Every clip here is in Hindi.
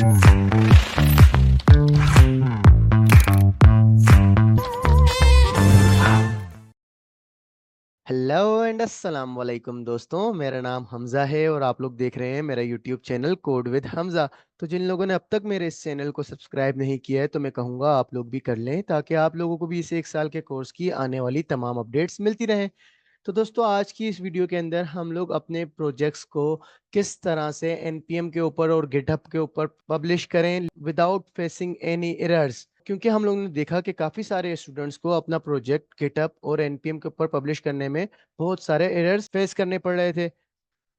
हेलो एंड अस्सलाम वालेकुम दोस्तों, मेरा नाम हमज़ा है और आप लोग देख रहे हैं मेरा YouTube channel code with Hamza. तो जिन लोगों ने अब तक मेरे इस चैनल को सब्सक्राइब नहीं किया है तो मैं कहूँगा आप लोग भी कर लें, ताकि आप लोगों को भी इस 1 साल के कोर्स की आने वाली तमाम अपडेट्स मिलती रहें। तो दोस्तों, आज की इस वीडियो के अंदर हम लोग अपने प्रोजेक्ट्स को किस तरह से एनपीएम के ऊपर और गिटहब के ऊपर पब्लिश करें विदाउट फेसिंग एनी एरर्स, क्योंकि हम लोगों ने देखा कि काफ़ी सारे स्टूडेंट्स को अपना प्रोजेक्ट गिटहब और एनपीएम के ऊपर पब्लिश करने में बहुत सारे एरर्स फेस करने पड़ रहे थे।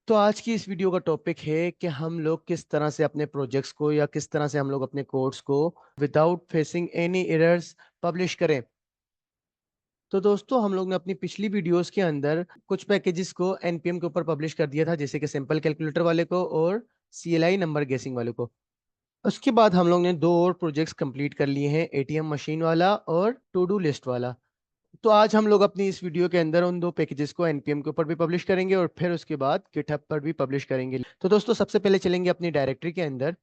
तो आज की इस वीडियो का टॉपिक है कि हम लोग किस तरह से अपने प्रोजेक्ट्स को या किस तरह से हम लोग अपने कोड्स को without facing any errors publish करें। तो दोस्तों, हम लोग ने अपनी पिछली वीडियोस के अंदर कुछ पैकेजेस को एनपीएम के ऊपर पब्लिश कर दिया था, जैसे कि सिंपल कैलकुलेटर वाले को और सीएलआई नंबर गेसिंग वाले को। उसके बाद हम लोग ने दो और प्रोजेक्ट्स कंप्लीट कर लिए हैं, एटीएम मशीन वाला और टू डू लिस्ट वाला। तो आज हम लोग अपनी इस वीडियो के अंदर उन दो पैकेजेस को एनपीएम के ऊपर भी पब्लिश करेंगे और फिर उसके बाद गिटहब पर भी पब्लिश करेंगे। तो दोस्तों, सबसे पहले चलेंगे अपनी डायरेक्टरी के अंदर।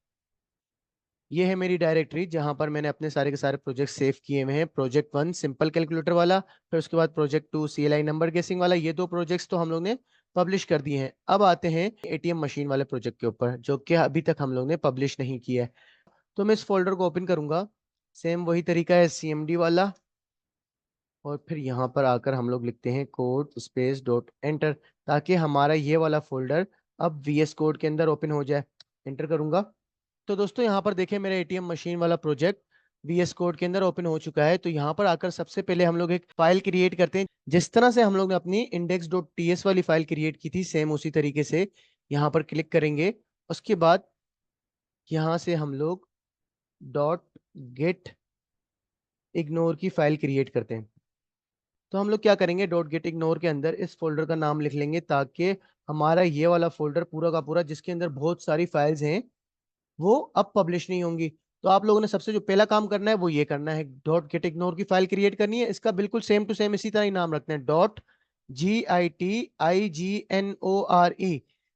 ये है मेरी डायरेक्टरी जहां पर मैंने अपने सारे के सारे प्रोजेक्ट सेव किए हुए हैं। प्रोजेक्ट 1 सिंपल कैलकुलेटर वाला, फिर उसके बाद प्रोजेक्ट 2 सीएलआई नंबर गेसिंग वाला। ये दो प्रोजेक्ट्स तो हम लोग ने पब्लिश कर दिए हैं। अब आते हैं एटीएम मशीन वाले प्रोजेक्ट के ऊपर, जो कि अभी तक हम लोग ने पब्लिश नहीं किया है। तो मैं इस फोल्डर को ओपन करूंगा। सेम वही तरीका है, सीएमडी वाला, और फिर यहाँ पर आकर हम लोग लिखते हैं कोड स्पेस डॉट एंटर, ताकि हमारा ये वाला फोल्डर अब वीएस कोड के अंदर ओपन हो जाए। एंटर करूंगा तो दोस्तों, यहाँ पर देखें मेरा एटीएम मशीन वाला प्रोजेक्ट वीएस कोड के अंदर ओपन हो चुका है। तो यहाँ पर आकर सबसे पहले हम लोग एक फाइल क्रिएट करते हैं। जिस तरह से हम लोग ने अपनी इंडेक्स डॉट टीएस वाली फाइल क्रिएट की थी, सेम उसी तरीके से यहाँ पर क्लिक करेंगे। उसके बाद यहाँ से हम लोग डॉट गेट इग्नोर की फाइल क्रिएट करते हैं। तो हम लोग क्या करेंगे, डॉट गेट इग्नोर के अंदर इस फोल्डर का नाम लिख लेंगे, ताकि हमारा ये वाला फोल्डर पूरा का पूरा, जिसके अंदर बहुत सारी फाइल्स हैं, वो अब पब्लिश नहीं होंगी। तो आप लोगों ने सबसे जो पहला काम करना है वो ये करना है, डॉट गेट इग्नोर की फाइल क्रिएट करनी है। इसका बिल्कुल सेम टू सेम इसी तरह ही नाम रखना है, डॉट GITIGNORE।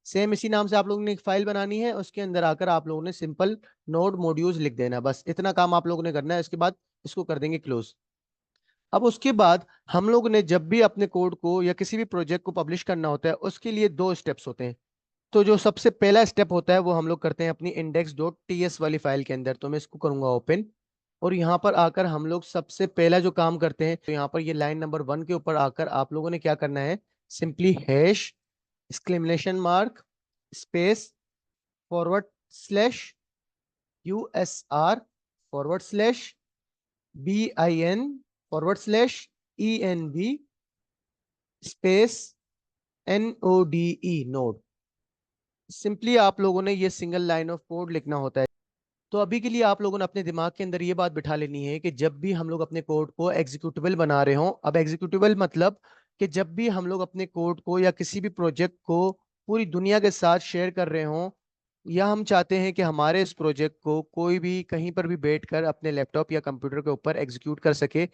सेम इसी नाम से आप लोगों ने एक फाइल बनानी है। उसके अंदर आकर आप लोगों ने सिंपल नोड मॉड्यूल्स लिख देना, बस इतना काम आप लोगों ने करना है। इसके बाद इसको कर देंगे क्लोज। अब उसके बाद हम लोग ने जब भी अपने कोड को या किसी भी प्रोजेक्ट को पब्लिश करना होता है, उसके लिए दो स्टेप्स होते हैं। तो जो सबसे पहला स्टेप होता है वो हम लोग करते हैं अपनी इंडेक्स डॉट टीएस वाली फाइल के अंदर। तो मैं इसको करूंगा ओपन, और यहाँ पर आकर हम लोग सबसे पहला जो काम करते हैं, तो यहाँ पर ये लाइन नंबर 1 के ऊपर आकर आप लोगों ने क्या करना है, simply hash exclamation mark space forward slash USR forward slash BIN forward slash ENB space NODE node. Simply आप लोगों ने ये सिंगल लाइन ऑफ कोड लिखना होता है। तो अभी के लिए आप लोगों ने अपने दिमाग के अंदर ये बात बिठा लेनी है कि जब भी हम लोग अपने कोड को एग्जीक्यूटेबल बना रहे हो, अब एग्जीक्यूटेबल मतलब कि जब भी हम लोग अपने कोड को या किसी भी प्रोजेक्ट को पूरी दुनिया के साथ शेयर कर रहे हो, या हम चाहते हैं कि हमारे इस प्रोजेक्ट को कोई भी कहीं पर भी बैठकर अपने लैपटॉप या कंप्यूटर के ऊपर एग्जीक्यूट कर सके,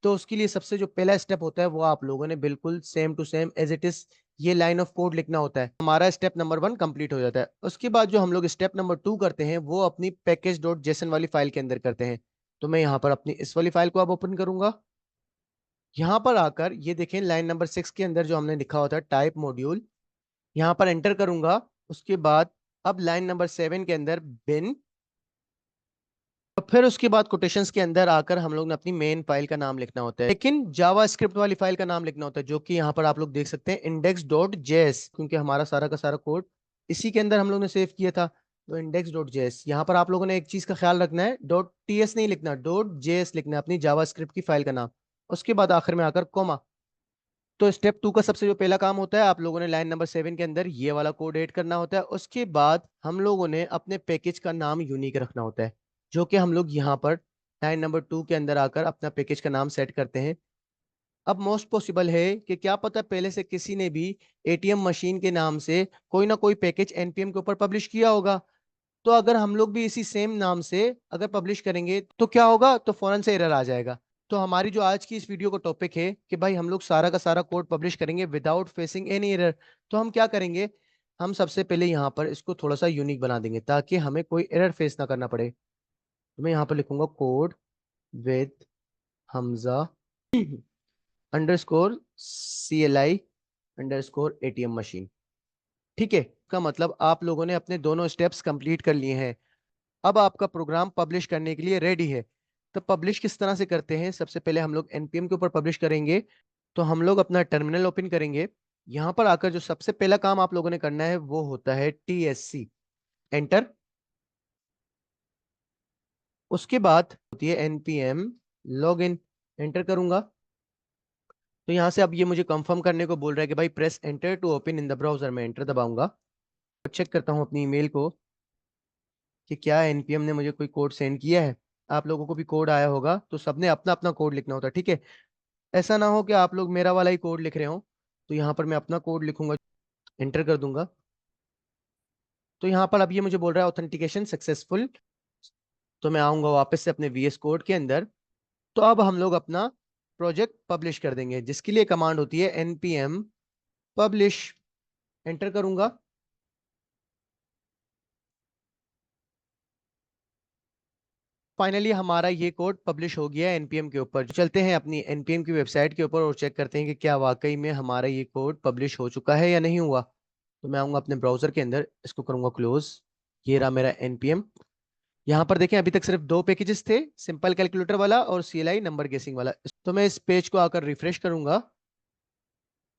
तो उसके लिए सबसे जो पहला स्टेप होता है वो आप लोगों ने बिल्कुल same to same as it is ये लाइन ऑफ कोड लिखना होता है। हमारा स्टेप नंबर 1 कंप्लीट हो जाता है। उसके बाद जो हम लोग स्टेप नंबर 2 करते हैं वो अपनी पैकेज डॉट जेसन वाली फाइल के अंदर करते हैं। तो मैं यहाँ पर अपनी इस वाली फाइल को अब ओपन करूंगा। यहाँ पर आकर ये देखें लाइन नंबर 6 के अंदर जो हमने लिखा होता है टाइप मॉड्यूल, यहाँ पर एंटर करूंगा। उसके बाद अब लाइन नंबर 7 के अंदर बिन, और फिर उसके बाद कोटेशंस के अंदर आकर हम लोग ने अपनी मेन फाइल का नाम लिखना होता है, लेकिन जावा स्क्रिप्ट वाली फाइल का नाम लिखना होता है, जो कि यहाँ पर आप लोग देख सकते हैं इंडेक्स डॉट जेएस, क्योंकि हमारा सारा का सारा कोड इसी के अंदर हम लोग ने सेव किया था। तो इंडेक्स डॉट जेएस, यहाँ पर आप लोगों ने एक चीज का ख्याल रखना है, डॉट टीएस नहीं लिखना, डॉट जेएस लिखना है, अपनी जावा स्क्रिप्ट की फाइल का नाम। उसके बाद आखिर में आकर कोमा। तो स्टेप 2 का सबसे जो पहला काम होता है, आप लोगों ने लाइन नंबर 7 के अंदर ये वाला कोड ऐड करना होता है। उसके बाद हम लोगों ने अपने पैकेज का नाम यूनिक रखना होता है, जो कि हम लोग यहाँ पर लाइन नंबर 2 के अंदर आकर अपना पैकेज का नाम सेट करते हैं। अब मोस्ट पॉसिबल है कि क्या पता पहले से किसी ने भी एटीएम मशीन के नाम से कोई ना कोई पैकेज एनपीएम के ऊपर पब्लिश किया होगा। तो अगर हम लोग भी इसी सेम नाम से अगर पब्लिश करेंगे तो क्या होगा, तो फौरन से एरर आ जाएगा। तो हमारी जो आज की इस वीडियो का टॉपिक है कि भाई हम लोग सारा का सारा कोड पब्लिश करेंगे विदाउट फेसिंग एनी एरर। तो हम क्या करेंगे, हम सबसे पहले यहाँ पर इसको थोड़ा सा यूनिक बना देंगे ताकि हमें कोई एरर फेस ना करना पड़े। तो मैं यहाँ पर लिखूंगा code with Hamza underscore CLI underscore ATM machine. ठीक है, का मतलब आप लोगों ने अपने दोनों स्टेप्स कंप्लीट कर लिए हैं। अब आपका प्रोग्राम पब्लिश करने के लिए रेडी है। तो पब्लिश किस तरह से करते हैं, सबसे पहले हम लोग npm के ऊपर पब्लिश करेंगे। तो हम लोग अपना टर्मिनल ओपन करेंगे। यहाँ पर आकर जो सबसे पहला काम आप लोगों ने करना है वो होता है TSC एंटर। उसके बाद होती है npm लॉगिन, एंटर करूंगा। तो यहाँ से अब ये मुझे कंफर्म करने को बोल रहा है कि भाई press enter to open in the browser, में एंटर दबाऊंगा। चेक करता हूँ अपनी ईमेल को कि क्या npm ने मुझे कोई कोड सेंड किया है। आप लोगों को भी कोड आया होगा, तो सबने अपना अपना कोड लिखना होता है। ठीक है, ऐसा ना हो कि आप लोग मेरा वाला ही कोड लिख रहे हो। तो यहाँ पर मैं अपना कोड लिखूंगा, एंटर कर दूंगा। तो यहाँ पर अब ये मुझे बोल रहा है ऑथेंटिकेशन सक्सेसफुल। तो मैं आऊंगा वापस से अपने VS कोड के अंदर। तो अब हम लोग अपना प्रोजेक्ट पब्लिश कर देंगे, जिसके लिए कमांड होती है npm पब्लिश, एंटर करूंगा। फाइनली हमारा ये कोड पब्लिश हो गया है npm के ऊपर। चलते हैं अपनी npm की वेबसाइट के ऊपर और चेक करते हैं कि क्या वाकई में हमारा ये कोड पब्लिश हो चुका है या नहीं हुआ। तो मैं आऊंगा अपने ब्राउजर के अंदर, इसको करूंगा क्लोज। ये रहा मेरा npm। यहाँ पर देखें अभी तक सिर्फ दो पैकेजेस थे, सिंपल कैलकुलेटर वाला और CLI नंबर गेसिंग वाला। तो मैं इस पेज को आकर रिफ्रेश करूंगा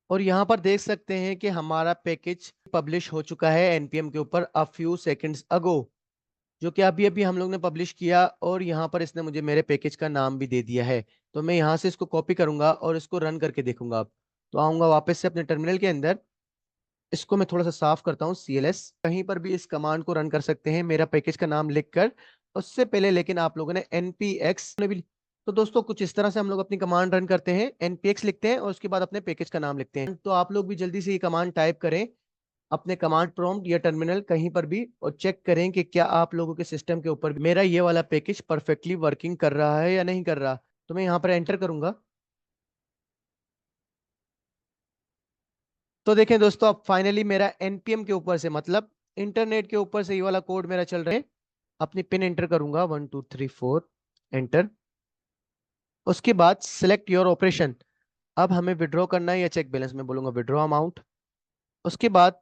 और यहाँ पर देख सकते हैं कि हमारा पैकेज पब्लिश हो चुका है npm के ऊपर अ फ्यू सेकंड्स अगो, जो कि अभी अभी हम लोग ने पब्लिश किया। और यहाँ पर इसने मुझे मेरे पैकेज का नाम भी दे दिया है। तो मैं यहाँ से इसको कॉपी करूंगा और इसको रन करके देखूंगा। अब तो आऊंगा वापस से अपने टर्मिनल के अंदर। इसको मैं थोड़ा सा साफ करता हूँ CLS। कहीं पर भी इस कमांड को रन कर सकते हैं मेरा पैकेज का नाम लिखकर। उससे पहले लेकिन आप लोगों ने npx ने भी। तो दोस्तों कुछ इस तरह से हम लोग अपनी कमांड रन करते हैं, npx लिखते हैं और उसके बाद अपने पैकेज का नाम लिखते हैं। तो आप लोग भी जल्दी से ये कमांड टाइप करें अपने कमांड प्रॉम्प्ट या टर्मिनल कहीं पर भी, और चेक करें कि क्या आप लोगों के सिस्टम के ऊपर मेरा ये वाला पैकेज परफेक्टली वर्किंग कर रहा है या नहीं कर रहा। तो मैं यहाँ पर एंटर करूंगा। तो देखें दोस्तों, अब फाइनली मेरा npm के ऊपर से, मतलब इंटरनेट के ऊपर से ये वाला कोड मेरा चल रहा है। अपनी पिन एंटर करूंगा 1 2 3 4, एंटर। उसके बाद सिलेक्ट योर ऑपरेशन। अब हमें विड्रॉ करना है या चेक बैलेंस, में बोलूंगा विड्रॉ अमाउंट। उसके बाद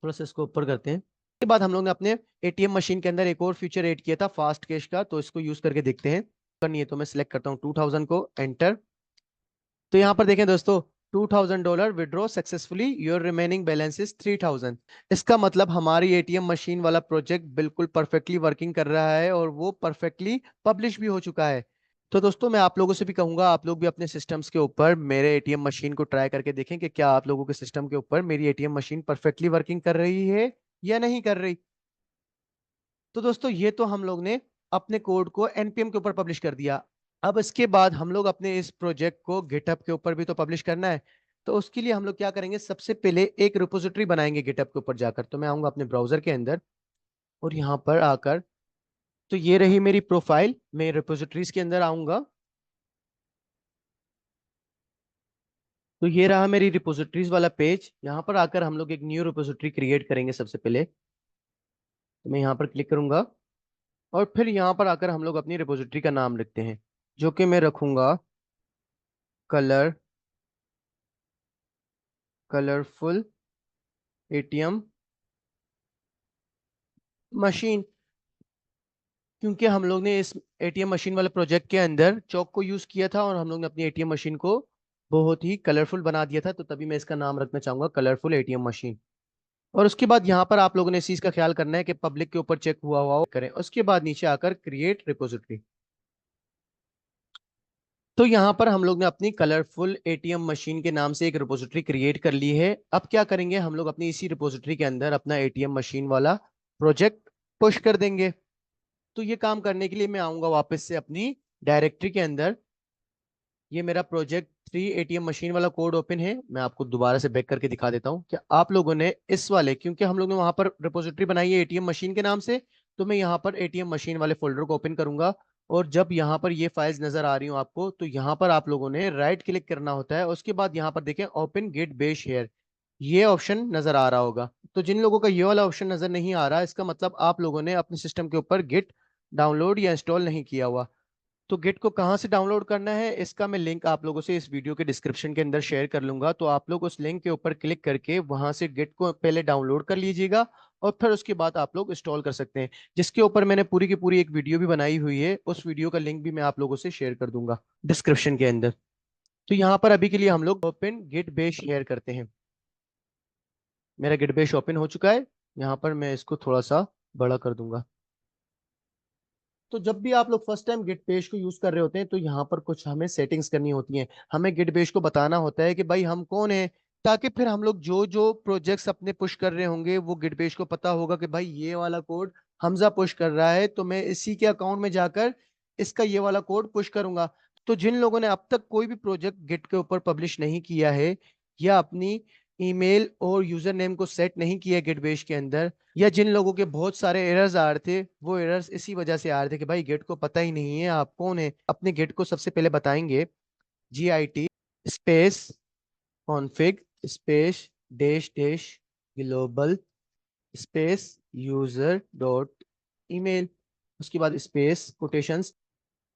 थोड़ा सा इसको ऊपर करते हैं। उसके बाद हम लोग ने अपने ATM मशीन के अंदर एक और फीचर ऐड किया था फास्ट कैश का, तो इसको यूज करके देखते हैं। करनी है तो मैं सिलेक्ट करता हूँ 2000 को, एंटर। तो यहाँ पर देखें दोस्तों, $2000 withdraw successfully, your remaining balance is 3000। इसका मतलब हमारी ATM मशीन वाला प्रोजेक्ट बिल्कुल परफेक्टली वर्किंग कर रहा है और वो परफेक्टली पब्लिश भी हो चुका है। तो दोस्तों मैं आप लोगों से भी कहूंगा आप लोग भी अपने सिस्टम्स के ऊपर मेरे ATM मशीन को ट्राई करके देखें कि क्या आप लोगों के सिस्टम के ऊपर मेरी ATM मशीन परफेक्टली वर्किंग कर रही है या नहीं कर रही। तो दोस्तों ये तो हम लोग ने अपने कोड को npm के ऊपर पब्लिश कर दिया। अब इसके बाद हम लोग अपने इस प्रोजेक्ट को गिटहब के ऊपर भी तो पब्लिश करना है। तो उसके लिए हम लोग क्या करेंगे, सबसे पहले एक रिपोजिटरी बनाएंगे गिटहब के ऊपर जाकर। तो मैं आऊंगा अपने ब्राउजर के अंदर और यहाँ पर आकर, तो ये रही मेरी प्रोफाइल। मैं रिपोजिटरीज के अंदर आऊंगा। तो ये रहा मेरी रिपोजिटरीज वाला पेज। यहाँ पर आकर हम लोग एक न्यू रिपोजिटरी क्रिएट करेंगे सबसे पहले। तो मैं यहाँ पर क्लिक करूंगा और फिर यहाँ पर आकर हम लोग अपनी रिपोजिटरी का नाम लिखते हैं, जो कि मैं रखूंगा कलर कलरफुल ATM मशीन। क्योंकि हम लोग ने इस ATM मशीन वाले प्रोजेक्ट के अंदर चौक को यूज किया था और हम लोग ने अपनी ATM मशीन को बहुत ही कलरफुल बना दिया था, तो तभी मैं इसका नाम रखना चाहूंगा कलरफुल ATM मशीन। और उसके बाद यहाँ पर आप लोगों ने इस चीज का ख्याल करना है कि पब्लिक के ऊपर चेक हुआ हुआ हो करें। उसके बाद नीचे आकर क्रिएट रिपोजिटरी। तो यहाँ पर हम लोग ने अपनी कलरफुल ATM मशीन के नाम से एक रिपोजिटरी क्रिएट कर ली है। अब क्या करेंगे, हम लोग अपनी इसी रिपोजिटरी के अंदर अपना ATM मशीन वाला प्रोजेक्ट पुश कर देंगे। तो ये काम करने के लिए मैं आऊंगा वापस से अपनी डायरेक्टरी के अंदर। ये मेरा प्रोजेक्ट 3 ATM मशीन वाला कोड ओपन है। मैं आपको दोबारा से बैक करके दिखा देता हूँ कि आप लोगों ने इस वाले, क्योंकि हम लोग ने वहां पर रिपोजिटरी बनाई है ATM मशीन के नाम से, तो मैं यहाँ पर ATM मशीन वाले फोल्डर को ओपन करूंगा। और जब यहाँ पर ये फाइल्स नजर आ रही हो आपको, तो यहाँ पर आप लोगों ने राइट क्लिक करना होता है। उसके बाद यहाँ पर देखें ओपन गिट बेश हेयर, ये ऑप्शन नजर आ रहा होगा। तो जिन लोगों का ये वाला ऑप्शन नजर नहीं आ रहा, इसका मतलब आप लोगों ने अपने सिस्टम के ऊपर गिट डाउनलोड या इंस्टॉल नहीं किया हुआ। तो गिट को कहाँ से डाउनलोड करना है, इसका मैं लिंक आप लोगों से इस वीडियो के डिस्क्रिप्शन के अंदर शेयर कर लूंगा। तो आप लोग उस लिंक के ऊपर क्लिक करके वहां से गिट को पहले डाउनलोड कर लीजिएगा, और फिर उसके बाद आप लोग इंस्टॉल कर सकते हैं, जिसके ऊपर मैंने पूरी की पूरी एक वीडियो भी बनाई हुई है। उस वीडियो का लिंक भी मैं आप लोगों से शेयर कर दूंगा डिस्क्रिप्शन के अंदर। तो यहाँ पर अभी के लिए हम लोग ओपन गिट बेस शेयर करते हैं। मेरा गिट बेस ओपन हो चुका है। यहाँ पर मैं इसको थोड़ा सा बड़ा कर दूंगा। तो जब भी आप लोग फर्स्ट टाइम गिट बेस को यूज कर रहे होते हैं, तो यहाँ पर कुछ हमें सेटिंग्स करनी होती हैं। हमें गिट बेस को बताना होता है कि भाई हम कौन है, ताकि फिर हम लोग जो जो प्रोजेक्ट्स अपने पुश कर रहे होंगे वो गिट बेस को पता होगा कि भाई ये वाला कोड हमजा पुश कर रहा है, तो मैं इसी के अकाउंट में जाकर इसका ये वाला कोड पुश करूंगा। तो जिन लोगों ने अब तक कोई भी प्रोजेक्ट गिट के ऊपर पब्लिश नहीं किया है, या अपनी ईमेल और यूजर नेम को सेट नहीं किया गिट बेस के अंदर, या जिन लोगों के बहुत सारे एरर्स आ रहे थे, वो एरर्स इसी वजह से आ रहे थे कि भाई गेट को पता ही नहीं है आप कौन है। अपने गेट को सबसे पहले बताएंगे GIT space config space dash dash global space user dot email, उसके बाद स्पेस कोटेशंस।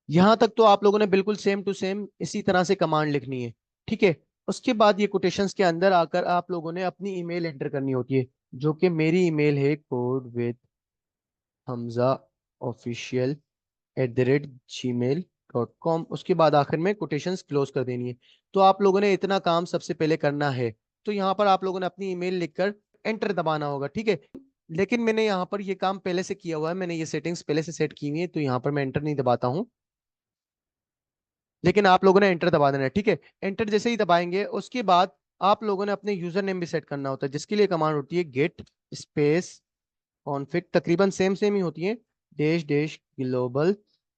यहां तक तो आप लोगों ने बिल्कुल सेम टू सेम इसी तरह से कमांड लिखनी है, ठीक है। उसके बाद ये कोटेशंस के अंदर आकर आप लोगों ने अपनी ईमेल एंटर करनी होती है, जो कि मेरी ईमेल है codewithhamzaofficial@gmail.com। उसके बाद आखिर में कोटेशंस क्लोज कर देनी है। तो आप लोगों ने इतना काम सबसे पहले करना है। तो यहाँ पर आप लोगों ने अपनी ईमेल लिखकर एंटर दबाना होगा, ठीक है। लेकिन मैंने यहाँ पर ये काम पहले से किया हुआ है, मैंने ये सेटिंग्स पहले से सेट की हुई है, तो यहाँ पर मैं एंटर नहीं दबाता हूँ। लेकिन आप लोगों ने एंटर दबा देना है, ठीक है। एंटर जैसे ही दबाएंगे, उसके बाद आप लोगों ने अपने यूजर नेम भी सेट करना होता है, जिसके लिए कमांड होती है गेट स्पेस कॉन्फ़िग, तकरीबन सेम सेम ही होती है, डैश डैश ग्लोबल।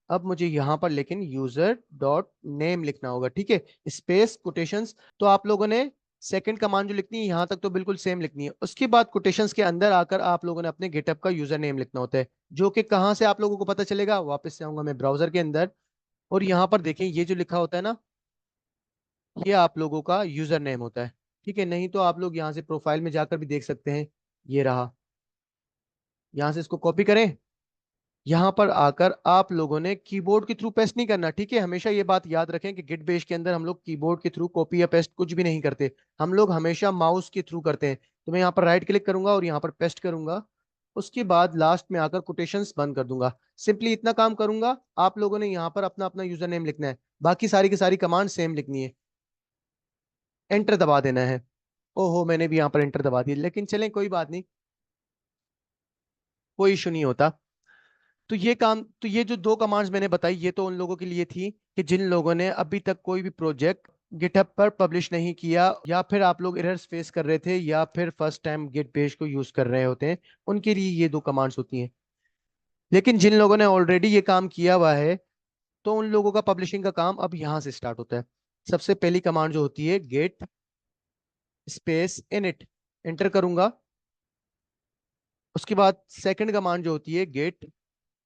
अब मुझे यहाँ पर लेकिन यूजर डॉट नेम लिखना होगा, ठीक है, स्पेस कोटेशंस। तो आप लोगों ने सेकंड कमांड जो लिखनी है यहाँ तक तो बिल्कुल सेम लिखनी है। उसके बाद कोटेशंस के अंदर आकर आप लोगों ने अपने गेटअप का यूजर नेम लिखना होता है, जो कि कहाँ से आप लोगों को पता चलेगा। वापस से आऊंगा मैं ब्राउजर के अंदर, और यहाँ पर देखें ये जो लिखा होता है ना, ये आप लोगों का यूजर नेम होता है, ठीक है। नहीं तो आप लोग यहाँ से प्रोफाइल में जाकर भी देख सकते हैं, ये रहा। यहाँ से इसको कॉपी करें, यहाँ पर आकर आप लोगों ने कीबोर्ड के थ्रू पेस्ट नहीं करना, ठीक है। हमेशा ये बात याद रखें कि गिट बेस के अंदर हम लोग कीबोर्ड के थ्रू कॉपी या पेस्ट कुछ भी नहीं करते, हम लोग हमेशा माउस के थ्रू करते हैं। तो मैं यहाँ पर राइट क्लिक करूंगा और यहाँ पर पेस्ट करूंगा। उसके बाद लास्ट में आकर कोटेशंस बंद कर दूंगा। सिंपली इतना काम करूंगा। आप लोगों ने यहाँ पर अपना अपना यूजर नेम लिखना है, बाकी सारी की सारी कमांड सेम लिखनी है, एंटर दबा देना है। ओहो, मैंने भी यहाँ पर एंटर दबा दिया, लेकिन चलें कोई बात नहीं, कोई इशू नहीं होता। तो ये काम, तो ये जो दो कमांड्स मैंने बताई, ये तो उन लोगों के लिए थी कि जिन लोगों ने अभी तक कोई भी प्रोजेक्ट गिटहब पर पब्लिश नहीं किया, या फिर आप लोग एरर्स फेस कर रहे थे, या फिर फर्स्ट टाइम गिट पेज को यूज कर रहे होते हैं, उनके लिए ये दो कमांड्स होती हैं। लेकिन जिन लोगों ने ऑलरेडी ये काम किया हुआ है, तो उन लोगों का पब्लिशिंग का काम अब यहाँ से स्टार्ट होता है। सबसे पहली कमांड जो होती है गेट स्पेस इनिट, एंटर करूंगा। उसके बाद सेकंड कमांड जो होती है git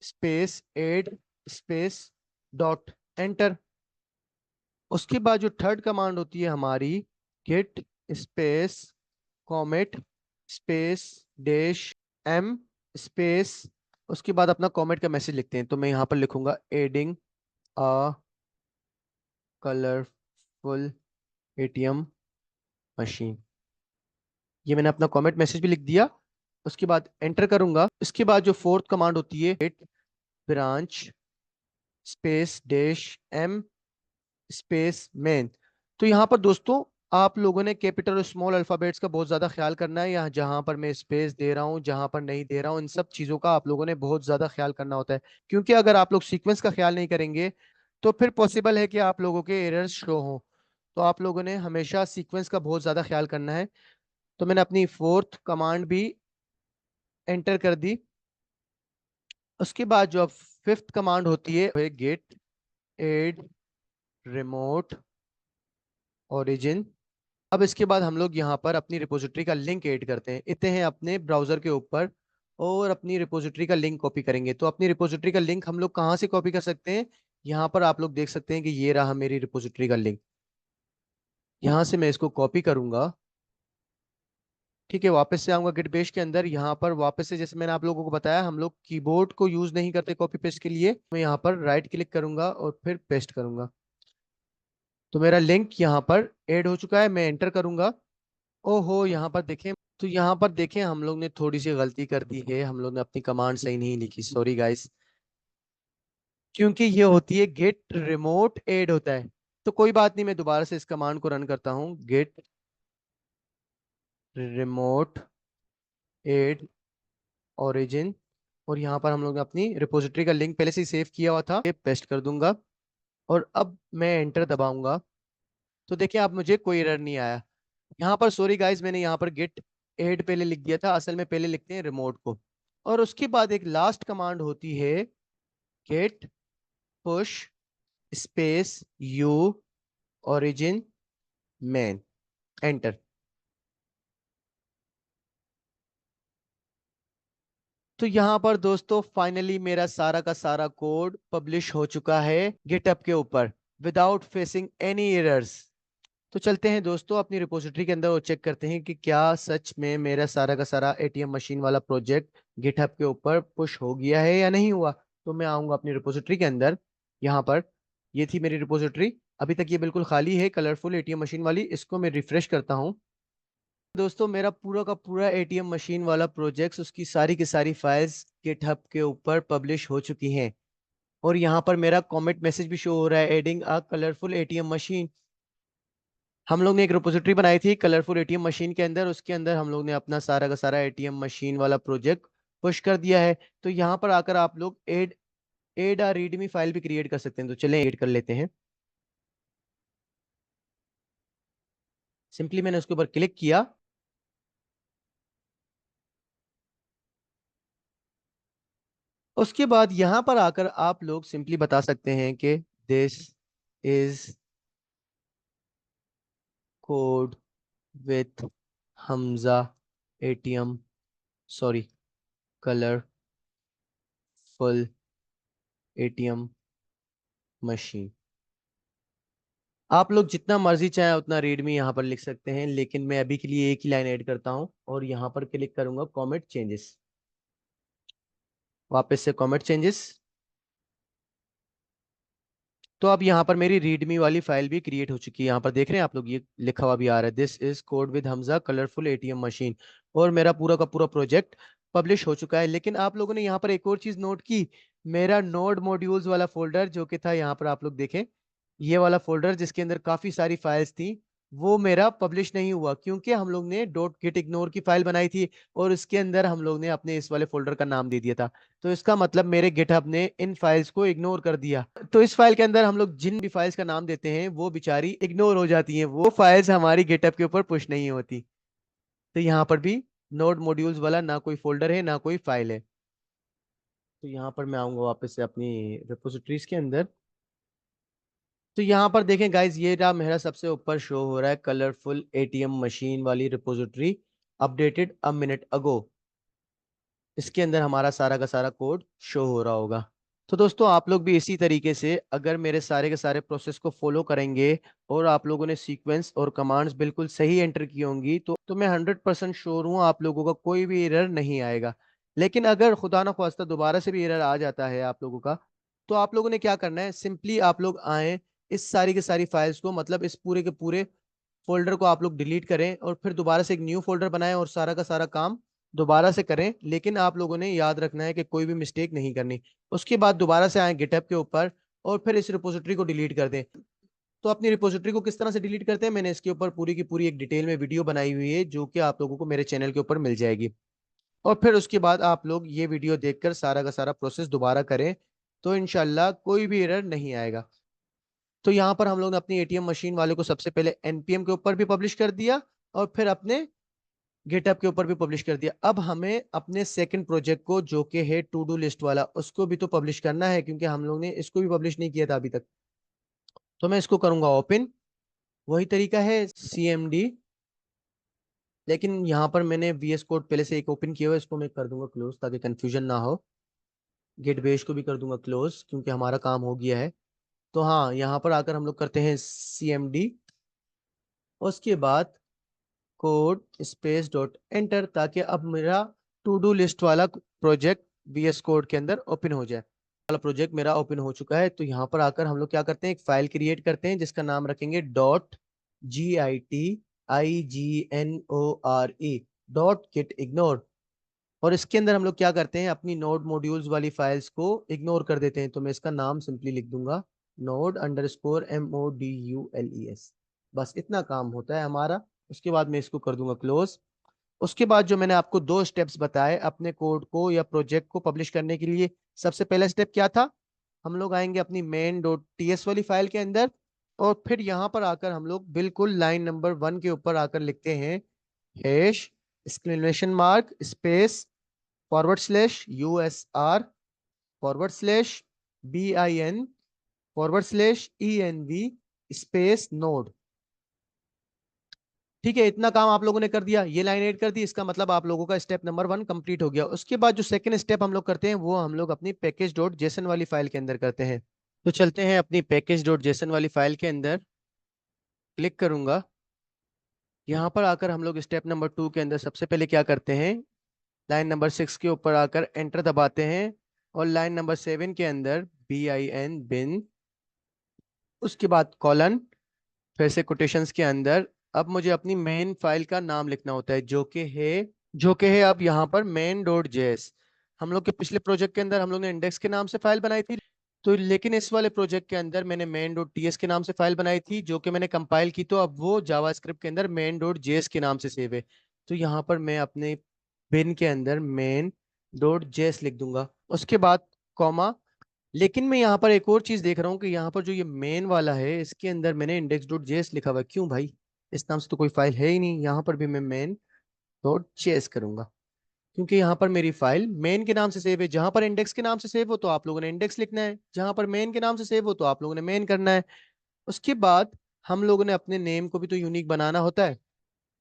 space add space dot, enter. उसके बाद जो थर्ड कमांड होती है हमारी, git space commit space dash M space, उसके बाद अपना कॉमेट का मैसेज लिखते हैं। तो मैं यहाँ पर लिखूंगा adding a colourful ATM machine. ये मैंने अपना कॉमेट मैसेज भी लिख दिया। उसके बाद एंटर करूंगा। इसके बाद जो फोर्थ कमांड होती है git branch space dash M space main. तो यहाँ पर दोस्तों आप लोगों ने कैपिटल और स्मॉल अल्फाबेट्स का बहुत ज्यादा ख्याल करना है। यहाँ जहां पर मैं स्पेस दे रहा हूँ, जहां पर नहीं दे रहा हूँ, इन सब चीजों का आप लोगों ने बहुत ज्यादा ख्याल करना होता है। क्योंकि अगर आप लोग सीक्वेंस का ख्याल नहीं करेंगे, तो फिर पॉसिबल है कि आप लोगों के एरर्स शो हो। तो आप लोगों ने हमेशा सीक्वेंस का बहुत ज्यादा ख्याल करना है। तो मैंने अपनी फोर्थ कमांड भी एंटर कर दी। उसके बाद जो अब फिफ्थ कमांड होती है गेट एड रिमोट ओरिजिन। अब इसके बाद हम लोग यहाँ पर अपनी रिपोजिटरी का लिंक ऐड करते हैं, इतने हैं अपने ब्राउजर के ऊपर, और अपनी रिपोजिटरी का लिंक कॉपी करेंगे। तो अपनी रिपोजिटरी का लिंक हम लोग कहाँ से कॉपी कर सकते हैं, यहाँ पर आप लोग देख सकते हैं कि ये रहा मेरी रिपोजिटरी का लिंक। यहाँ से मैं इसको कॉपी करूंगा, ठीक है, वापस से आऊंगा गिट बेस के अंदर। यहाँ पर वापस से जैसे मैंने आप लोगों को बताया, हम लोग कीबोर्ड को यूज नहीं करते कॉपी पेस्ट के लिए। मैं यहाँ पर राइट क्लिक करूंगा और फिर पेस्ट करूंगा, तो मेरा लिंक यहाँ पर ऐड हो चुका है। मैं एंटर करूंगा। ओहो, यहाँ पर देखें, तो यहाँ पर देखें हम लोग ने थोड़ी सी गलती कर दी है, हम लोग ने अपनी कमांड सही नहीं लिखी, सॉरी गाइस। क्योंकि ये होती है गेट रिमोट ऐड होता है। तो कोई बात नहीं, मैं दोबारा से इस कमांड को रन करता हूँ, गेट रिमोट ऐड ओरिजिन। और यहाँ पर हम लोग ने अपनी रिपोजिटरी का लिंक पहले से ही सेव किया हुआ था, ये पेस्ट कर दूंगा। और अब मैं एंटर दबाऊंगा, तो देखिए आप, मुझे कोई एरर नहीं आया। यहाँ पर सॉरी गाइस, मैंने यहाँ पर गेट ऐड पहले लिख दिया था, असल में पहले लिखते हैं रिमोट को। और उसके बाद एक लास्ट कमांड होती है, git push space U origin main, enter. तो यहाँ पर दोस्तों फाइनली मेरा सारा का सारा कोड पब्लिश हो चुका है गिटहब के ऊपर, विदाउट फेसिंग एनी एरर्स। तो चलते हैं दोस्तों अपनी रिपोजिटरी के अंदर और चेक करते हैं कि क्या सच में मेरा सारा का सारा एटीएम मशीन वाला प्रोजेक्ट गिटहब के ऊपर पुश हो गया है या नहीं हुआ। तो मैं आऊंगा अपनी रिपोजिटरी के अंदर। यहाँ पर ये थी मेरी रिपोजिटरी, अभी तक ये बिल्कुल खाली है, कलरफुल एटीएम मशीन वाली। इसको मैं रिफ्रेश करता हूँ। दोस्तों मेरा पूरा का पूरा एटीएम मशीन वाला प्रोजेक्ट्स, उसकी सारी की सारी फाइल्स गिटहब के ऊपर पब्लिश हो चुकी हैं। और यहाँ पर मेरा कमेंट मैसेज भी शो हो रहा है, adding a colourful ATM machine. हम लोग ने एक रिपोजिटरी बनाई थी कलरफुल एटीएम मशीन के अंदर, उसके अंदर हम लोग ने अपना सारा का सारा एटीएम मशीन वाला प्रोजेक्ट पुश कर दिया है। तो यहाँ पर आकर आप लोग add add a README file भी क्रिएट कर सकते हैं। तो चलें एड कर लेते हैं। सिंपली मैंने उसके ऊपर क्लिक किया। उसके बाद यहाँ पर आकर आप लोग सिंपली बता सकते हैं कि this is code with Hamza ATM, sorry, colourful ATM machine. आप लोग जितना मर्जी चाहे उतना रीडमी यहाँ पर लिख सकते हैं, लेकिन मैं अभी के लिए एक ही लाइन ऐड करता हूँ और यहाँ पर क्लिक करूंगा कॉमेट चेंजेस। वापस से कॉमेट चेंजेस। तो अब यहाँ पर मेरी रीडमी वाली फाइल भी क्रिएट हो चुकी है। यहाँ पर देख रहे हैं आप लोग, ये लिखा हुआ भी आ रहा है, this is code with Hamza colourful ATM machine. और मेरा पूरा का पूरा प्रोजेक्ट पब्लिश हो चुका है। लेकिन आप लोगों ने यहाँ पर एक और चीज नोट की, मेरा नोड मॉड्यूल्स वाला फोल्डर जो कि था, यहाँ पर आप लोग देखें, ये वाला फोल्डर जिसके अंदर काफी सारी फाइल्स थी, वो मेरा पब्लिश नहीं हुआ, क्योंकि हम लोग ने डॉट गिट इग्नोर की फाइल बनाई थी और उसके अंदर हम लोग ने अपने इस वाले फोल्डर का नाम दे दिया था। तो इसका मतलब मेरे गिटहब ने इन फाइल्स को इग्नोर कर दिया। तो इस फाइल के अंदर हम लोग जिन भी फाइल्स का नाम देते हैं वो बेचारी इग्नोर हो जाती हैं, वो फाइल्स हमारी गिटहब के ऊपर पुश नहीं होती। तो यहाँ पर भी नोड मॉड्यूल्स वाला ना कोई फोल्डर है ना कोई फाइल है। तो यहाँ पर मैं आऊंगा वापस से अपनी रिपोजिटरीज के अंदर। तो यहाँ पर देखें गाइज, ये रहा मेरा सबसे ऊपर शो हो रहा है कलरफुल एटीएम मशीन वाली repository, updated a minute ago. इसके अंदर हमारा सारा का सारा कोड शो हो रहा होगा। तो दोस्तों आप लोग भी इसी तरीके से अगर मेरे सारे के सारे प्रोसेस को फॉलो करेंगे और आप लोगों ने सीक्वेंस और कमांड्स बिल्कुल सही एंटर की होंगी, तो मैं 100% श्योर हूँ आप लोगों का कोई भी एरर नहीं आएगा। लेकिन अगर खुदा ना ख्वास्ता दोबारा से भी एरर आ जाता है आप लोगों का, तो आप लोगों ने क्या करना है, सिंपली आप लोग आए, इस सारी के सारी फाइल्स को, मतलब इस पूरे के पूरे फोल्डर को आप लोग डिलीट करें और फिर दोबारा से एक न्यू फोल्डर बनाएं और सारा का सारा काम दोबारा से करें। लेकिन आप लोगों ने याद रखना है कि कोई भी मिस्टेक नहीं करनी। उसके बाद दोबारा से आए गिटहब के ऊपर और फिर इस रिपोजिटरी को डिलीट कर दें। तो अपनी रिपोजिटरी को किस तरह से डिलीट करते हैं, मैंने इसके ऊपर पूरी की पूरी एक डिटेल में वीडियो बनाई हुई है, जो कि आप लोगों को मेरे चैनल के ऊपर मिल जाएगी। और फिर उसके बाद आप लोग ये वीडियो देखकर सारा का सारा प्रोसेस दोबारा करें, तो इनशाला कोई भी एरर नहीं आएगा। तो यहाँ पर हम लोग ने अपनी एटीएम मशीन वाले को सबसे पहले एनपीएम के ऊपर भी पब्लिश कर दिया और फिर अपने गिटहब के ऊपर भी पब्लिश कर दिया। अब हमें अपने सेकंड प्रोजेक्ट को, जो कि है टू डू लिस्ट वाला, उसको भी तो पब्लिश करना है, क्योंकि हम लोग ने इसको भी पब्लिश नहीं किया था अभी तक। तो मैं इसको करूंगा ओपन। वही तरीका है सीएमडी, लेकिन यहाँ पर मैंने वीएस कोड पहले से एक ओपन किया हुआ है, इसको मैं कर दूंगा क्लोज ताकि कंफ्यूजन ना हो। गेट बेस को भी कर दूंगा क्लोज, क्योंकि हमारा काम हो गया है। तो हाँ, यहाँ पर आकर हम लोग करते हैं सीएमडी। उसके बाद कोड स्पेस डॉट एंटर, ताकि अब मेरा टू डू लिस्ट वाला प्रोजेक्ट VS कोड के अंदर ओपन हो जाए। वाला प्रोजेक्ट मेरा ओपन हो चुका है। तो यहाँ पर आकर हम लोग क्या करते हैं, एक फाइल क्रिएट करते हैं जिसका नाम रखेंगे .git डॉट गिट इग्नोर। और इसके अंदर हम लोग क्या करते हैं, अपनी नोड मॉड्यूल्स वाली फाइल्स को इग्नोर कर देते हैं। तो मैं इसका नाम सिंपली लिख दूंगा node_modules। बस इतना काम होता है हमारा। उसके बाद मैं इसको कर दूंगा क्लोज। उसके बाद जो मैंने आपको दो स्टेप्स बताए अपने कोड को या प्रोजेक्ट को पब्लिश करने के लिए, सबसे पहला स्टेप क्या था, हम लोग आएंगे अपनी main.ts वाली फाइल के अंदर, और फिर यहाँ पर आकर हम लोग बिल्कुल लाइन नंबर 1 के ऊपर आकर लिखते हैं hash exclamation mark space /USR /bin space node. ठीक है, इतना काम आप लोगों ने कर दिया, ये लाइन ऐड कर दी, इसका मतलब आप लोगों का स्टेप नंबर 1 कंप्लीट हो गया। उसके बाद जो सेकंड स्टेप हम लोग करते हैं वो हम लोग अपनी पैकेज.json वाली फाइल के अंदर करते हैं। तो चलते हैं अपनी पैकेज.json वाली फाइल के अंदर, क्लिक करूंगा। यहाँ पर आकर हम लोग स्टेप नंबर 2 के अंदर सबसे पहले क्या करते हैं, लाइन नंबर 6 के ऊपर आकर एंटर दबाते हैं, और लाइन नंबर 7 के अंदर bin, उसके बाद कॉलन, फिर से कोटेशंस के अंदर अब मुझे अपनी मेन फाइल का नाम लिखना होता है, जो कि है अब यहाँ पर main.js। हम लोग के पिछले प्रोजेक्ट के अंदर हम लोग ने इंडेक्स के नाम से फाइल बनाई थी, तो लेकिन इस वाले प्रोजेक्ट के अंदर मैंने main.ts के नाम से फाइल बनाई थी, जो कि मैंने कंपाइल की, तो अब वो जावास्क्रिप्ट के अंदर main.js के नाम से सेव है। तो यहाँ पर मैं अपने बिन के अंदर main.js लिख दूंगा, उसके बाद कॉमा। लेकिन मैं यहाँ पर एक और चीज देख रहा हूँ कि यहाँ पर जो ये मेन वाला है इसके अंदर मैंने index.js लिखा हुआ है। क्यों भाई, इस नाम से तो कोई फाइल है ही नहीं। यहाँ पर भी मैं main.js करूंगा, क्योंकि यहाँ पर मेरी फाइल मेन के नाम से सेव है। जहां पर इंडेक्स के नाम से सेव हो तो आप लोगों ने इंडेक्स लिखना है, जहां पर मेन के नाम से सेव हो तो आप लोगों ने मेन करना है। उसके बाद हम लोगों ने अपने नेम को भी तो यूनिक बनाना होता है,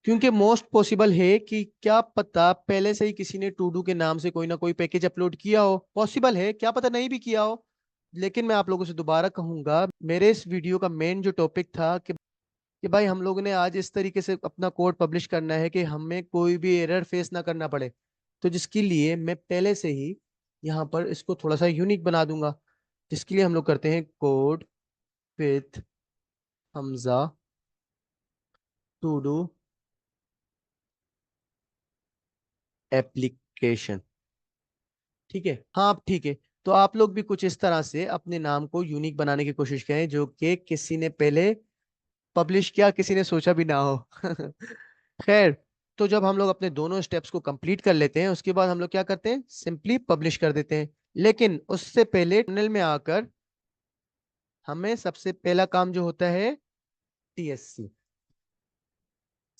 क्योंकि मोस्ट पॉसिबल है कि क्या पता पहले से ही किसी ने टू डू के नाम से कोई ना कोई पैकेज अपलोड किया हो, पॉसिबल है, क्या पता नहीं भी किया हो। लेकिन मैं आप लोगों से दोबारा कहूंगा, मेरे इस वीडियो का मेन जो टॉपिक था कि भाई हम लोगों ने आज इस तरीके से अपना कोड पब्लिश करना है कि हमें कोई भी एरर फेस ना करना पड़े। तो जिसके लिए मैं पहले से ही यहाँ पर इसको थोड़ा सा यूनिक बना दूंगा, जिसके लिए हम लोग करते हैं code with Hamza to do application. ठीक है, हाँ ठीक है। तो आप लोग भी कुछ इस तरह से अपने नाम को यूनिक बनाने की कोशिश करें, जो कि किसी ने पहले पब्लिश किया, किसी ने सोचा भी ना हो। खैर, तो जब हम लोग अपने दोनों स्टेप्स को कंप्लीट कर लेते हैं उसके बाद हम लोग क्या करते हैं, सिंपली पब्लिश कर देते हैं। लेकिन उससे पहले टनल में आकर हमें सबसे पहला काम जो होता है TSC,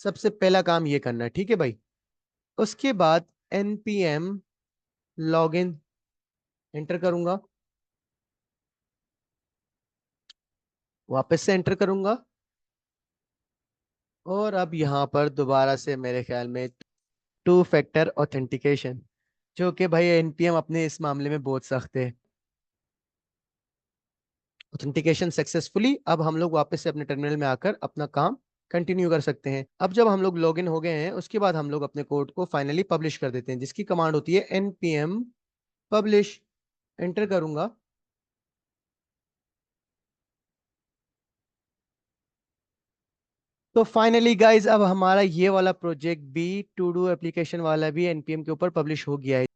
सबसे पहला काम ये करना है। ठीक है भाई, उसके बाद npm लॉगिन एंटर करूंगा, वापस से एंटर करूंगा, और अब यहाँ पर दोबारा से मेरे ख्याल में 2 फैक्टर ऑथेंटिकेशन, जो कि भाई एनपीएम अपने इस मामले में बहुत सख्त है। ऑथेंटिकेशन सक्सेसफुली, अब हम लोग वापस से अपने टर्मिनल में आकर अपना काम कंटिन्यू कर सकते हैं। अब जब हम लोग लॉगिन हो गए हैं उसके बाद हम लोग अपने कोड को फाइनली पब्लिश कर देते हैं, जिसकी कमांड होती है npm publish। एंटर करूंगा, तो फाइनली गाइज अब हमारा ये वाला प्रोजेक्ट भी टू डू एप्लीकेशन वाला भी एनपीएम के ऊपर पब्लिश हो गया है,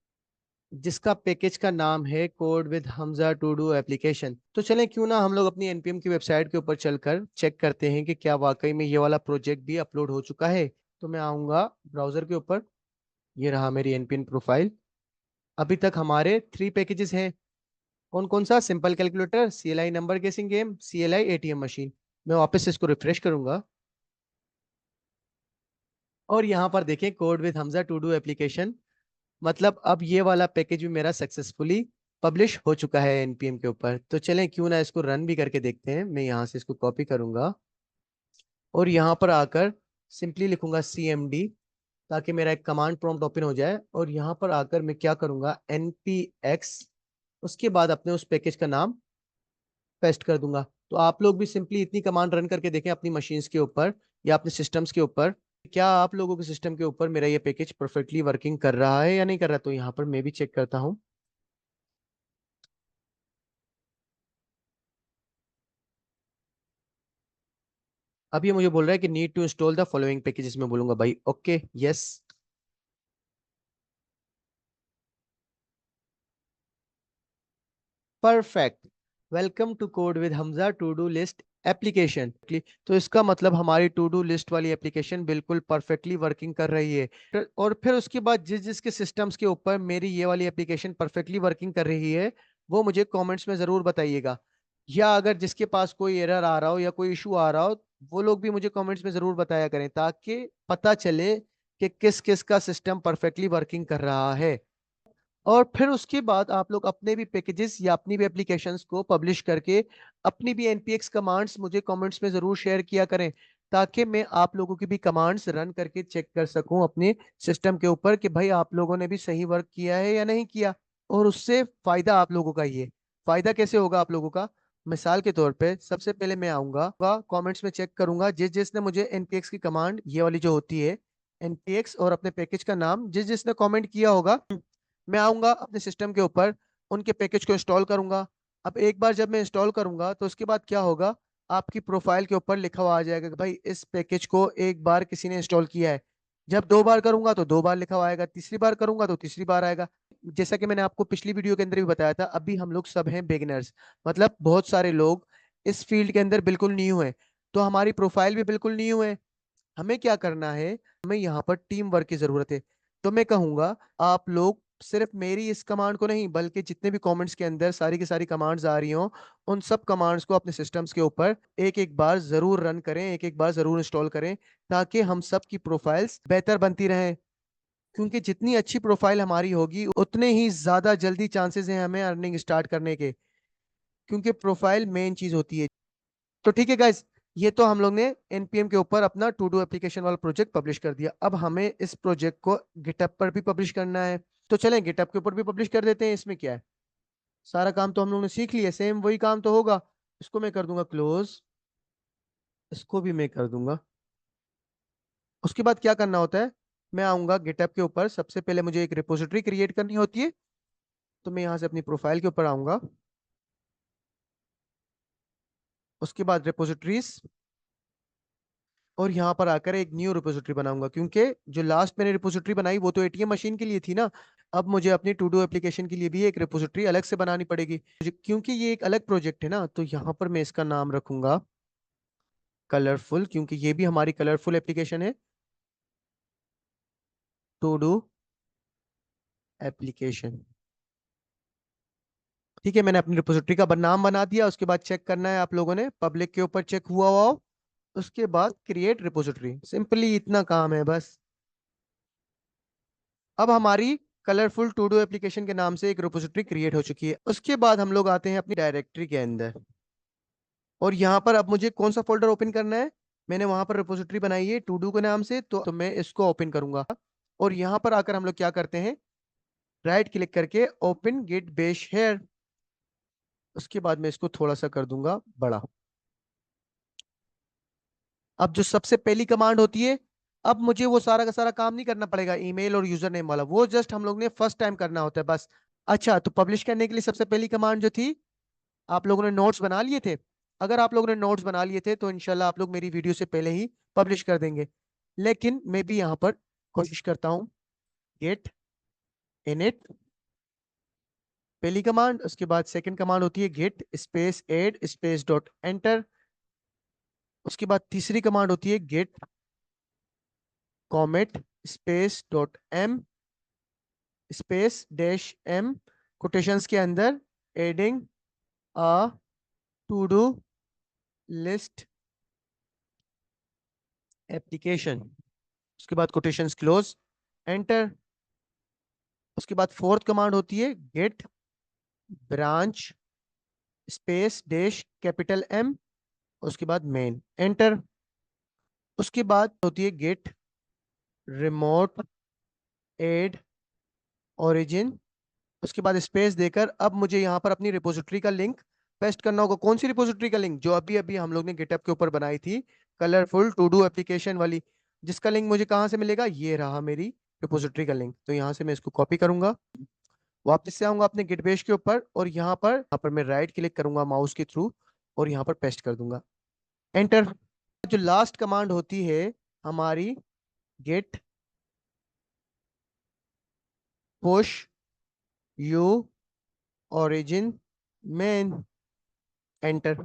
जिसका पैकेज का नाम है code with Hamza to do application. तो चलें क्यों ना हम लोग अपनी एनपीएम की वेबसाइट के ऊपर चलकर चेक करते हैं कि क्या वाकई में ये वाला प्रोजेक्ट भी अपलोड हो चुका है। तो मैं आऊंगा ब्राउजर के ऊपर, ये रहा मेरी एनपीएम प्रोफाइल। अभी तक हमारे 3 पैकेजेस हैं। कौन कौन सा, सिंपल कैलकुलेटर, CLI नंबर गेसिंग गेम, CLI एटीएम मशीन। मैं वापस से इसको रिफ्रेश करूंगा, और यहाँ पर देखें code with Hamza to do application, मतलब अब ये वाला पैकेज भी मेरा सक्सेसफुली पब्लिश हो चुका है एनपीएम के ऊपर। तो चलें क्यों ना इसको रन भी करके देखते हैं। मैं यहाँ से इसको कॉपी करूंगा और यहाँ पर आकर सिंपली लिखूंगा CMD, ताकि मेरा एक कमांड प्रॉम्प्ट ओपन हो जाए। और यहाँ पर आकर मैं क्या करूंगा, npx, उसके बाद अपने उस पैकेज का नाम पेस्ट कर दूंगा। तो आप लोग भी सिंपली इतनी कमांड रन करके देखें अपनी मशीन्स के ऊपर या अपने सिस्टम्स के ऊपर। क्या आप लोगों के सिस्टम के ऊपर मेरा ये पैकेज परफेक्टली वर्किंग कर रहा है या नहीं कर रहा? तो यहाँ पर मैं भी चेक करता हूँ। अब ये मुझे बोल रहा है कि need to install the following packages, में बोलूंगा भाई okay yes. Perfect. Welcome to code with Hamza to do list application. तो इसका मतलब हमारी टू डू लिस्ट वाली एप्लीकेशन बिल्कुल परफेक्टली वर्किंग कर रही है। और फिर उसके बाद जिस जिसके सिस्टम्स के ऊपर मेरी ये वाली एप्लीकेशन परफेक्टली वर्किंग कर रही है, वो मुझे कमेंट्स में जरूर बताइएगा। या अगर जिसके पास कोई एरर आ रहा हो या कोई इशू आ रहा हो, वो लोग भी मुझे कमेंट्स में जरूर बताया करें, ताकि पता चले कि किस किस का सिस्टम परफेक्टली वर्किंग कर रहा है। और फिर उसके बाद आप लोग अपने भी पैकेजेस या अपनी भी एप्लीकेशंस को पब्लिश करके अपनी भी एनपीएक्स कमांड्स मुझे कमेंट्स में जरूर शेयर किया करें, ताकि मैं आप लोगों की भी कमांड्स रन करके चेक कर सकूं अपने सिस्टम के ऊपर कि भाई आप लोगों ने भी सही वर्क किया है या नहीं किया। और उससे फायदा आप लोगों का ही है। फायदा कैसे होगा आप लोगों का? मिसाल के तौर पे सबसे पहले मैं आऊंगा कमेंट्स में चेक करूंगा, जिस जिसने मुझे एनपीएक्स की कमांड ये वाली जो होती है एनपीएक्स और अपने पैकेज का नाम जिस जिसने कमेंट किया होगा, मैं आऊंगा अपने सिस्टम के ऊपर, उनके पैकेज को इंस्टॉल करूंगा। अब एक बार जब मैं इंस्टॉल करूंगा तो उसके बाद क्या होगा, आपकी प्रोफाइल के ऊपर लिखा हुआ आ जाएगा कि भाई इस पैकेज को एक बार किसी ने इंस्टॉल किया है। जब दो बार करूंगा तो दो बार लिखा हुआ आएगा, तीसरी बार करूंगा तो तीसरी बार आएगा। जैसा कि मैंने आपको पिछली वीडियो के अंदर भी बताया था, अभी हम लोग सब हैं बिगिनर्स, मतलब बहुत सारे लोग इस फील्ड के अंदर बिल्कुल न्यू है। तो हमारी प्रोफाइल भी बिल्कुल न्यू है। हमें क्या करना है, हमें यहाँ पर टीम वर्क की जरूरत है। तो मैं कहूंगा आप लोग सिर्फ मेरी इस कमांड को नहीं, बल्कि जितने भी कमेंट्स के अंदर सारी की सारी कमांड्स आ रही हों, उन सब कमांड्स को अपने सिस्टम्स के ऊपर एक एक बार जरूर रन करें, एक एक बार जरूर इंस्टॉल करें, ताकि हम सब की प्रोफाइल्स बेहतर बनती रहें। क्योंकि जितनी अच्छी प्रोफाइल हमारी होगी, उतने ही ज्यादा जल्दी चांसेस हैं हमें अर्निंग स्टार्ट करने के, क्योंकि प्रोफाइल मेन चीज होती है। तो ठीक है गाइस, ये तो हम लोग ने एनपीएम के ऊपर अपना टू डू एप्लीकेशन वाला प्रोजेक्ट पब्लिश कर दिया। अब हमें इस प्रोजेक्ट को गिटअप पर भी पब्लिश करना है। तो चलें गिटअप के ऊपर भी पब्लिश कर देते हैं। इसमें क्या है, सारा काम तो हम लोग ने सीख लिया, सेम वही काम तो होगा। इसको मैं कर दूंगा क्लोज, इसको भी मैं कर दूंगा। उसके बाद क्या करना होता है, मैं आऊंगा गिटअप के ऊपर, सबसे पहले मुझे एक रिपोजिटरी क्रिएट करनी होती है। तो मैं यहाँ से अपनी प्रोफाइल के ऊपर आऊंगा, उसके बाद रिपोजिटरीज, और यहाँ पर आकर एक न्यू रिपोजिटरी बनाऊंगा, क्योंकि जो लास्ट मैंने रिपोजिटरी बनाई वो तो एटीएम मशीन के लिए थी ना। अब मुझे अपनी टू डू एप्लीकेशन के लिए भी एक रिपोजिटरी अलग से बनानी पड़ेगी, क्योंकि ये एक अलग प्रोजेक्ट है ना। तो यहाँ पर मैं इसका नाम रखूंगा कलरफुल, क्योंकि ये भी हमारी कलरफुल एप्लीकेशन है, टू डू एप्लीकेशन। ठीक है, मैंने अपनी रिपोजिटरी का नाम बना दिया। उसके बाद चेक करना है आप लोगों ने पब्लिक के ऊपर चेक हुआ हुआ हो। उसके बाद क्रिएट रिपोजिटरी, सिंपली इतना काम है बस। अब हमारी कलरफुल टू डू एप्लीकेशन के नाम से एक रिपोजिटरी क्रिएट हो चुकी है। उसके बाद हम लोग आते हैं अपनी डायरेक्टरी के अंदर, और यहाँ पर अब मुझे कौन सा फोल्डर ओपन करना है। मैंने वहां पर रिपोजिटरी बनाई है टू डू के नाम से, तो मैं इसको ओपन करूंगा। और यहाँ पर आकर हम लोग क्या करते हैं, राइट क्लिक करके ओपन गिट बेश हेयर। उसके बाद मैं इसको थोड़ा सा कर दूंगा बड़ा। अब जो सबसे पहली कमांड होती है, अब मुझे वो सारा का सारा काम नहीं करना पड़ेगा, ईमेल और यूजर नेम वाला, वो जस्ट हम लोग ने फर्स्ट टाइम करना होता है बस। अच्छा, तो पब्लिश करने के लिए सबसे पहली कमांड जो थी, आप लोगों ने नोट्स बना लिए थे? अगर आप लोगों ने नोट्स बना लिए थे तो इनशाला आप लोग मेरी वीडियो से पहले ही पब्लिश कर देंगे। लेकिन मैं भी यहाँ पर कोशिश करता हूँ, गेट इनिट पहली कमांड, उसके बाद सेकंड कमांड होती है git space add space dot enter. उसके बाद तीसरी कमांड होती है git commit space dot M space dash M, quotations के अंदर adding a to do list application. उसके बाद कोटेशंस क्लोज, एंटर। उसके बाद फोर्थ कमांड होती है git branch space dash capital M, उसके बाद मेन, एंटर। उसके बाद होती है गेट रिमोट एड ओरिजिन। उसके बाद स्पेस देकर अब मुझे यहाँ पर अपनी रिपोजिटरी का लिंक पेस्ट करना होगा। कौन सी रिपोजिटरी का लिंक? जो अभी अभी हम लोग ने गिटअप के ऊपर बनाई थी, कलरफुल टू डू एप्लीकेशन वाली। जिसका लिंक मुझे कहाँ से मिलेगा, ये रहा मेरी रिपोजिटरी का लिंक। तो यहाँ से मैं इसको कॉपी करूंगा, वापस से आऊंगा अपने गिट पेज के ऊपर, और यहाँ पर मैं राइट क्लिक करूंगा माउस के थ्रू और यहाँ पर पेस्ट कर दूंगा, एंटर। जो लास्ट कमांड होती है हमारी, git push U origin main, enter.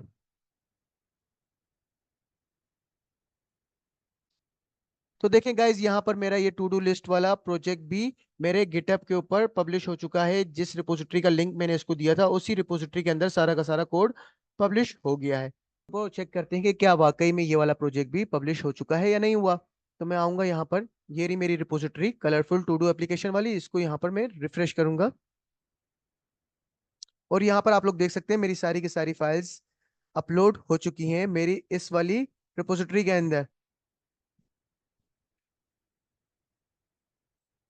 तो देखें गाइज, यहाँ पर मेरा ये टू डू लिस्ट वाला प्रोजेक्ट भी मेरे गिटहब के ऊपर पब्लिश हो चुका है। जिस रिपोजिटरी का लिंक मैंने इसको दिया था, उसी रिपोजिटरी के अंदर सारा का सारा कोड पब्लिश हो गया है। वो चेक करते हैं कि क्या वाकई में ये वाला प्रोजेक्ट भी पब्लिश हो चुका है या नहीं हुआ। तो मैं आऊंगा यहाँ पर, ये रही मेरी repository colourful to do application वाली, इसको यहाँ पर मैं रिफ्रेश करूंगा और यहाँ पर आप लोग देख सकते हैं मेरी सारी की सारी फाइल्स अपलोड हो चुकी हैं मेरी इस वाली रिपोजिटरी के अंदर,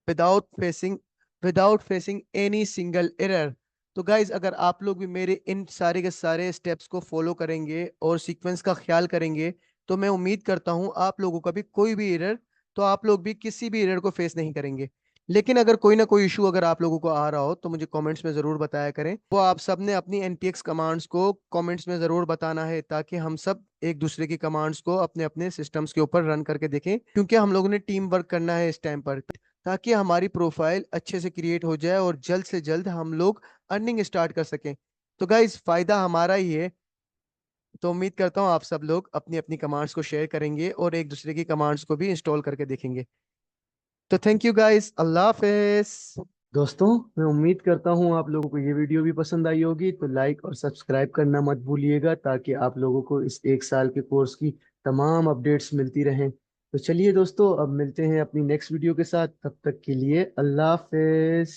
without facing without facing any single error. तो गाइज, अगर आप लोग भी मेरे इन सारे के सारे स्टेप्स को फॉलो करेंगे और सीक्वेंस का ख्याल करेंगे, तो मैं उम्मीद करता हूं आप लोगों का भी कोई भी एरर, तो आप लोग भी किसी भी एरर को फेस नहीं करेंगे। लेकिन अगर कोई ना कोई इशू अगर आप लोगों को आ रहा हो, तो मुझे कमेंट्स में ज़रूर बताया करें। वो आप सब ने अपनी npx कमांड्स को कमेंट्स में ज़रूर बताना है, ताकि हम सब एक दूसरे की कमांड्स को अपने अपने सिस्टम्स के ऊपर रन करके देखें, क्योंकि हम लोगों ने टीम वर्क करना है इस टाइम पर, ताकि हमारी प्रोफाइल अच्छे से क्रिएट हो जाए और जल्द से जल्द हम लोग अर्निंग स्टार्ट कर सकें। तो गाइज, फायदा हमारा ही है। तो उम्मीद करता हूँ आप सब लोग अपनी अपनी कमांड्स को शेयर करेंगे और एक दूसरे की कमांड्स को भी इंस्टॉल करके देखेंगे। तो थैंक यू गाइज, अल्लाह हाफिज। दोस्तों, मैं उम्मीद करता हूँ आप लोगों को ये वीडियो भी पसंद आई होगी। तो लाइक और सब्सक्राइब करना मत भूलिएगा, ताकि आप लोगों को इस एक साल के कोर्स की तमाम अपडेट्स मिलती रहें। तो चलिए दोस्तों, अब मिलते हैं अपनी नेक्स्ट वीडियो के साथ। तब तक के लिए अल्लाह हाफिज।